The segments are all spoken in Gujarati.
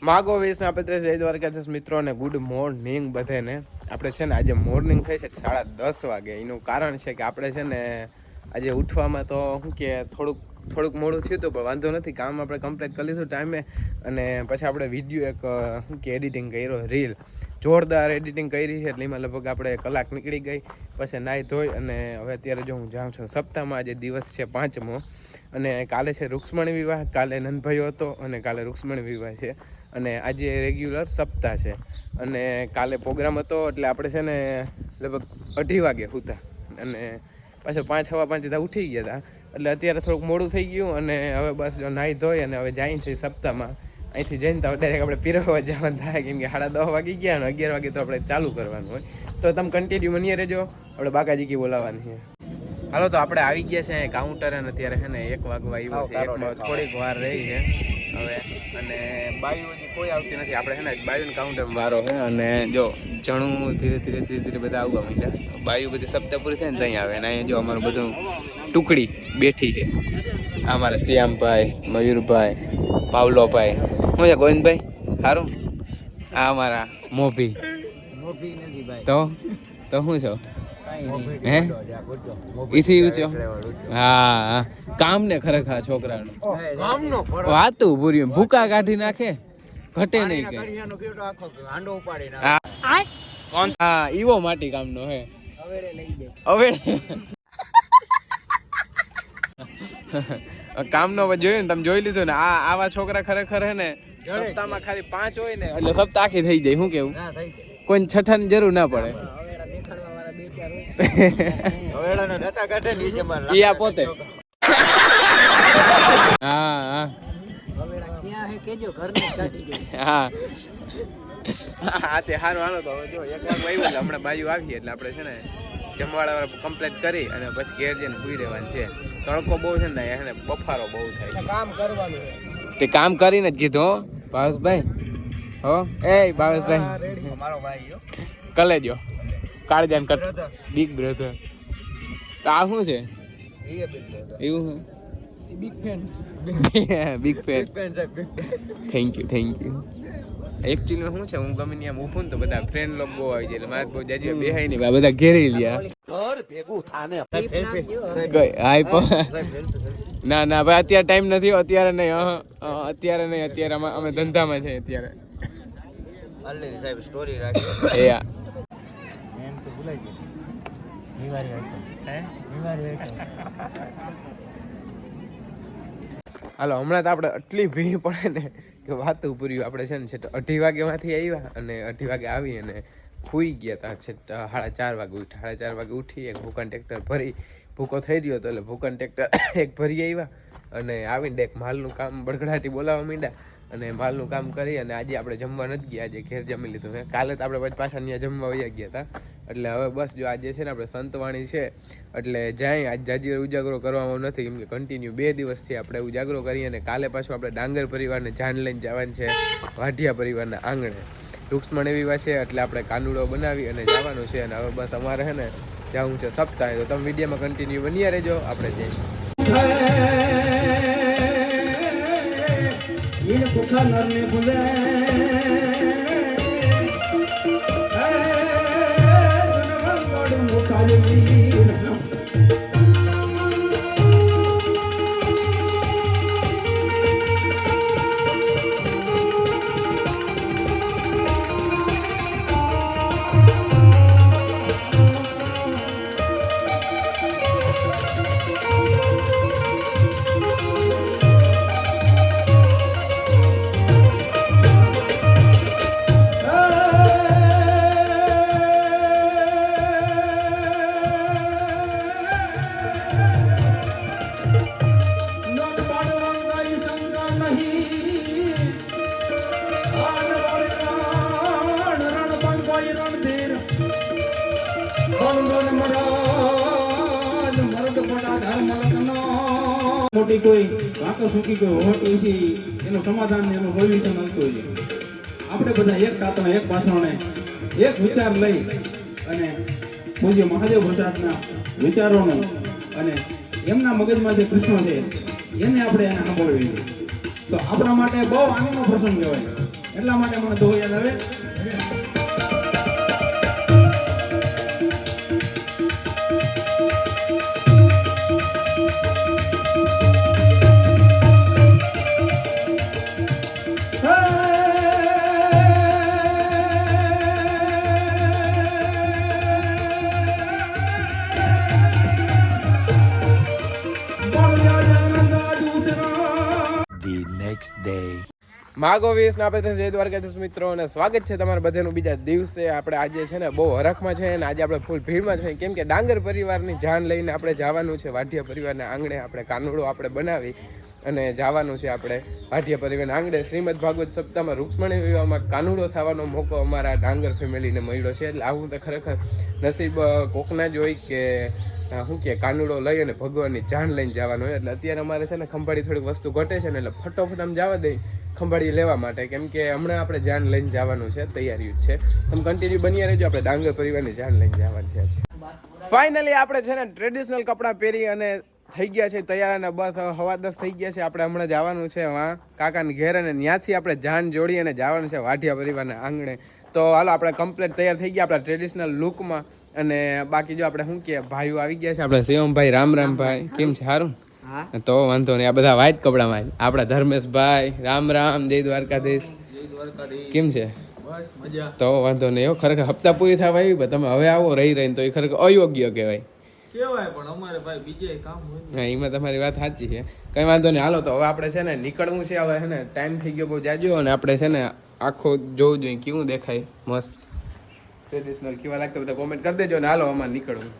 માગો વિષ્ણુ આપણે જય દ્વારકાધીશ મિત્રો ને ગુડ મોર્નિંગ બધાને. આપણે છે ને આજે મોર્નિંગ થઈ છે 10:30 વાગે. એનું કારણ છે કે આપણે છે ને આજે ઉઠવામાં તો શું કે થોડુંક મોડું થયું હતું, પણ વાંધો નથી, કામ આપણે કમ્પ્લીટ કરી લીધું ટાઈમે. અને પછી આપણે વિડીયો એક શું કે એડિટિંગ કર્યો, રીલ જોરદાર એડિટિંગ કરી છે, એટલે એમાં લગભગ આપણે કલાક નીકળી ગઈ. પછી નાહી ધોઈ અને હવે અત્યારે જો હું જાઉં છું સપ્તાહમાં. આજે દિવસ છે 5મો અને કાલે છે રૂક્ષ્મણી વિવાહ, કાલે નંદભાઈઓ હતો અને કાલે રૂક્ષ્મણી વિવાહ છે. અને આજે રેગ્યુલર સપ્તાહ છે અને કાલે પ્રોગ્રામ હતો, એટલે આપણે છે ને લગભગ 2:30 વાગે સૂતા અને પાછો 5:15 ઉઠી ગયા હતા. એટલે અત્યારે થોડુંક મોડું થઈ ગયું અને હવે બસ જો નાહી ધોઈ અને હવે જાય છે સપ્તાહમાં. અહીંથી જઈને તો ડાયરેક્ટ આપણે પીરવવા જવાનું થાય, કેમ કે 10:30 વાગી ગયા અને 11 વાગે તો આપણે ચાલુ કરવાનું હોય. તો તમે કન્ટિન્યુ બની રહેજો, આપણે બાકાજી કી બોલાવવાની છે. હાલો તો આપણે આવી ગયા છે કાઉન્ટર અને અત્યારે છે ને 1 વાગવા આવ્યો છે. 1માં થોડીક વાર રહી છે હવે. અને બાયુ હજી કોઈ આવતી નથી. આપણે છે ને બાયુને કાઉન્ટર વારો છે અને જો ચણું ધીરે ધીરે બધા આવવા માંડ્યા. બાયુ બધી સપ્તાહ પૂરી થાય ને ત્યાં આવે. અને અહીંયા જો અમારું બધું ટુકડી બેઠી છે. અમારા શ્યામભાઈ, મયુરભાઈ, પાવલોભાઈ, શું છે ગોવિંદભાઈ સારું. આ અમારા મોભી નથી ભાઈ. તો શું છો હે ઈસી ઊંચો? હા, કામ ને ખરેખર છોકરાનું વાતું પૂરી ભૂકા કાઢી નાખે, ઘટે નહીં કઈ. હા ઈવો માટી કામનો હે. હવે કામનો જોયું ને તમે, જોઈ લીધું ને. આવા છોકરા ખરેખર હે ને સપ્તાહમાં ખાલી 5 હોય ને એટલે સપ્તાહ આખી થઈ જાય. શું કેવું, કોઈને છઠ્ઠાની જરૂર ના પડે. પોતે હા તે સારું. હાલો તો જો 1 વાગ આવ્યું એટલે હમણાં બાજુ આવીએ એટલે આપણે છે ને જમવાળા કમ્પ્લીટ કરી અને પછી ઘેર જઈને સુઈ રહેવાનું છે. તડકો બહુ છે ને એને બફારો બહુ થાય, કામ કરવાનું તે કામ કરીને જ કીધું. ભાવેશભાઈ હો, એ ભાવેશભાઈ અમારો ભાઈ કલેજો કાળજાન કર બિગ બ્રધર. તો આ શું છે એવું? Big fan thank you. Actually શું છે, હું ગમે ત્યાં ઊભું ને તો બધા ફ્રેન્ડ લોકો બહુ આવી જાય, એટલે મારે બહુ જાજી બેહાય નહીં, બધા ઘેરી લ્યા ઘર ભેગું થાને. ના ભાઈ અત્યારે ટાઈમ નથી. અત્યારે નહીં. અત્યારે અમે ધંધામાં છે અત્યારે. સાહેબ સ્ટોરી રાખી એ હાલો હમણાં તો આપણે આટલી ભીડ પડે ને કે વાતું પૂર્યું. આપણે છે ને 2:30 વાગ્યામાંથી આવ્યા અને 2:30 વાગે આવી અને સૂઈ ગયા હતા. 4:30 વાગે ઉઠ્યા. 4:30 વાગે ઉઠી એક ભૂકાન ટ્રેક્ટર ભરી, ભૂકો થઈ રહ્યો હતો એટલે ભૂકાન ટ્રેક્ટર એક ભરી આવ્યા અને આવીને એક માલનું કામ બડગડાટી બોલાવવા માંડ્યા અને માલનું કામ કરી. અને આજે આપણે જમવા નથી ગયા, આજે ઘેર જમી લીધું છે. કાલે તો આપણે પાછા ત્યાં જમવા વયા ગયા હતા. એટલે હવે બસ જો આજે છે ને આપણે સંતવાણી છે એટલે જાય. આજ જાજી ઉજાગરો કરવામાં નથી, કેમ કે કન્ટિન્યુ 2 દિવસથી આપણે ઉજાગરો કરીએ. અને કાલે પાછું આપણે ડાંગર પરિવારને જાન લઈને જવાનું છે વાઢિયા પરિવારના આંગણે. રૂક્ષ્મણી વિવાહ છે એટલે આપણે કાનુડો બનાવી અને જવાનું છે. અને હવે બસ અમારે છે ને જવું છે સપ્તાહ. તો તમે વિડીયોમાં કન્ટિન્યુ બન્યા રહેજો. આપણે જઈએ મોટી કોઈ વાતો સૂકી કોઈ હોટ હોય છે એનું સમાધાન એનું સોલ્યુશન મળતું હોય છે. આપણે બધા એક તાતણા એક પાથરણે એક વિચાર લઈ અને પૂજ્ય મહાદેવ પ્રસાદના વિચારોનો અને એમના મગજમાં જે કૃષ્ણ છે એને આપણે એને સાંભળવી. તો આપણા માટે બહુ આનંદનો પ્રસંગ કહેવાય. એટલા માટે મને દોહો યાદ આવે. માગો વીસ ના આપણે જય દ્વારકાધીશ મિત્રો અને સ્વાગત છે તમારા બધાનું બીજા દિવસે. આપણે આજે છે ને બહુ હરખમાં છે અને આજે આપણે ફૂલ ભીડમાં છે, કેમ કે ડાંગર પરિવારની જાન લઈને આપણે જવાનું છે વાઢિયા પરિવારના આંગણે. આપણે કાનુડો આપણે બનાવી અને જવાનું છે આપણે વાઢિયા પરિવારના આંગણે. શ્રીમદ ભાગવત સપ્તાહમાં રૂક્ષ્મણી વિવાહમાં કાનુડો થવાનો મોકો અમારા ડાંગર ફેમિલીને મળ્યો છે. એટલે આવું તો ખરેખર નસીબ કોકના જ હોય કે શું કે કાનુડો લઈ અને ભગવાનની જાન લઈને જવાનું હોય. એટલે અત્યારે અમારે છે ને ખંભાળી થોડીક વસ્તુ ઘટે છે ને એટલે ફટોફટ આમ જવા દઈ ખંભાળી લેવા માટે, કેમ કે હમણાં આપણે જાન લઈને જવાનું છે, તૈયારી જ છે. તમે કન્ટિન્યુ બન્યા રહેજો, આપણે ડાંગર પરિવારની જાન લઈને જવાનું છે. ફાઇનલી આપણે છે ને ટ્રેડિશનલ કપડાં પહેરી અને થઈ ગયા છે તૈયાર અને બસ હવે 10:15 થઈ ગયા છે. આપણે હમણાં જવાનું છે વાં કાકાને ઘેર અને ત્યાંથી આપણે જાન જોડી અને જવાનું છે વાઢિયા પરિવારના આંગણે. તો હાલો આપણે કમ્પ્લીટ તૈયાર થઈ ગયા આપણા ટ્રેડિશનલ લુકમાં. અને બાકી જો આપણે શું કહે ભાઈઓ આવી ગયા છે, આપણે શિવમભાઈ રામ ભાઈ કેમ છે? સારું તો વાંધો નહીં. આ બધા વ્હાઈટ કપડામાં આપણા ધર્મેશભાઈ રામ જય દ્વારકાધીશ કેમ છે? તો વાંધો નહીં. ખરેખર હપ્તા પૂરી થવા આવી તમે હવે આવો રહી રહીને તો એ ખરેખર અયોગ્ય કહેવાય. પણ અમારે ભાઈ બીજે કામ હોય. હા એમાં તમારી વાત સાચી છે, કઈ વાંધો નહીં. હાલો તો હવે આપણે છે ને નીકળવું છે. હવે છે ને ટાઈમ થઈ ગયો બહુ જાજો અને આપણે છે ને આખો જોવું જોઈએ કેવું દેખાય મસ્ત ટ્રેડિશનલ કેવા લાગતા બધા કોમેન્ટ કરી દેજો ને હાલો અમારે નીકળવું.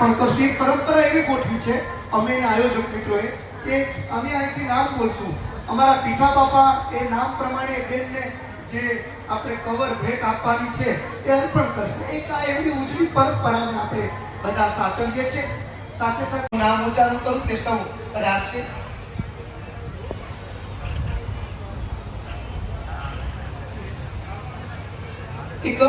આંતરશિક પરંપરા એવી ગોઠવી છે અમે આયોજક મિત્રોએ કે અમે અહીંથી નામ બોલશું. અમારા પીઠા બાપા એ નામ પ્રમાણે બેનને જે આપણે કવર ભેટ આપવાની છે એ અર્પણ કરશે. એક આ એવી ઉજળી પરંપરાને આપણે બધા સાચવીએ છે. સાથે સાથે નામ ઉચ્ચારણ કરું તે સૌ પધારશે. એક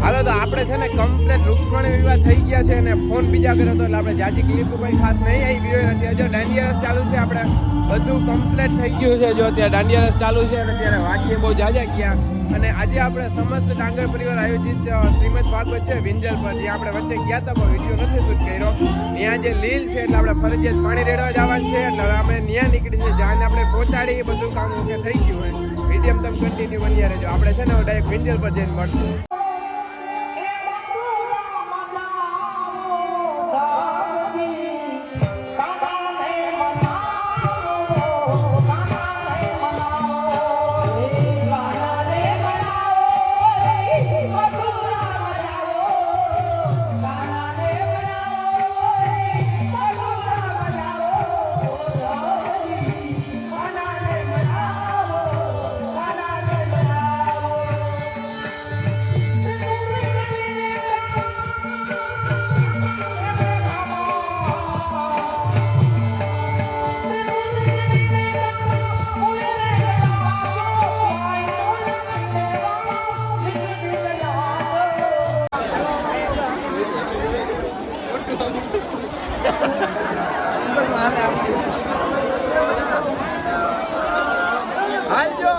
હાલો તો આપણે છે ને કમ્પ્લેટ રૂક્ષ્મણી વિવાહ થઈ ગયા છે અને ફોન બીજા કર્યો હતો એટલે આપણે જાજી ક્લિપ કોઈ ખાસ નહીં આવી વિડીયો નથી. હજુ દાંડિયા રસ ચાલુ છે, આપણે બધું કમ્પ્લેટ થઈ ગયું છે. જો અત્યારે દાંડિયા રસ ચાલુ છે અને ત્યારે વાડીએ બહુ જાજા ગયા. અને આજે આપણે સમસ્ત ડાંગર પરિવાર આયોજિત શ્રીમદ ભાગવત છે વિંજલ પર, જ્યાં આપણે વચ્ચે ગયા હતા પણ વિડીયો નથી શૂટ કર્યો. ત્યાં જે લીલ છે એટલે આપણે ફરજિયાત પાણી રેડવા જવાનું છે એટલે હવે આપણે ત્યાં નીકળી છે. જ્યાં આપણે પહોંચાડી એ બધું કામ ઓકે થઈ ગયું હોય. વિડીયો તમે કન્ટિન્યુ બન્યા રહેજો. આપણે છે ને ડાયરેક્ટ વિંજલ પર જઈને મળશું. હાલજો